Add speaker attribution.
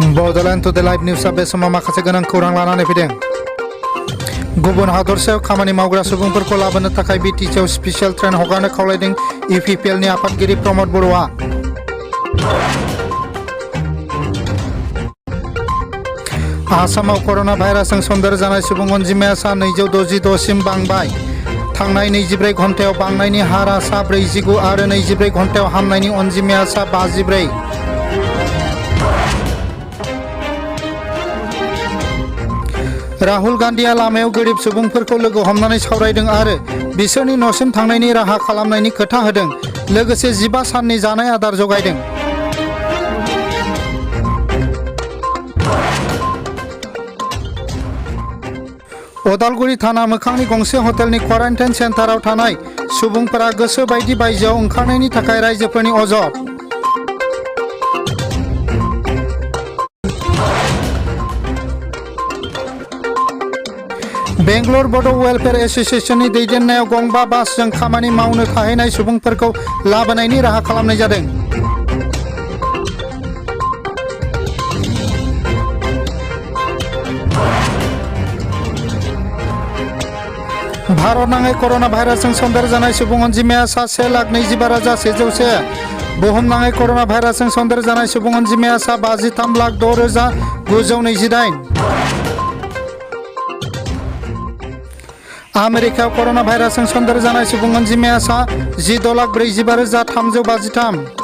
Speaker 1: Bodoland to the live news bे समाव माखासे गोनां खौरां लानानै फैदों। गुबुन हादरसायाव खामानि मावग्रा सुबुंफोरखौ लाबोनो थाखाय बिटिसिआव स्पेशल ट्रेन हगारनो खावलायदों इउपिपिएलनि आफादगिरि प्रमद बर'आ। आसामाव कर'ना भाइरासजों सन्देरजानाय सुबुं अनजिमाया सा 266 सिम बांबाय। थांनाय 24 घन्टायाव बांनायनि हारआ सा 49 आरो 24 घन्टायाव हामनायनि अनजिमाया सा 54। राहुल गान्धीआ लामायाव गोरिब सुबुंफोरखौ लोगो हमनानै सावरायदों आरो बिसोरनि न'सिम थांनायनि राहा खालामनायनि खोथा होदों, लोगोसे 15 साननि जानाय आदार जगायदों। उदालगुरि थाना मोखांनि गंसे हटेलनि क्वारेन्टाइन सेन्टाराव थानाय सुबुंफोरा गोसो बायदि बायजोआव ओंखारनायनि थाखाय रायजोफोरनि अजद। बेंगलर बड' वेलफेयार एस'सिएशननि दैदेननायाव गंबा बासजों खामानि मावनो थाहैनाय सुबुंफोरखौ लाबोनायनि राहा खालामनाय जादों। भारतनाङै कर'ना भाइरासजों सन्देरजानाय सुबुं अनजिमाया सा 1,22,101। बुहुमनाङै कर'ना भाइरासजों सन्देरजानाय सुबुं अनजिमाया सा 53,06,928। आमेरिकायाव कर'ना भाइरासजों सन्देरजानाय सुबुं अनजिमाया सा 14,45,353।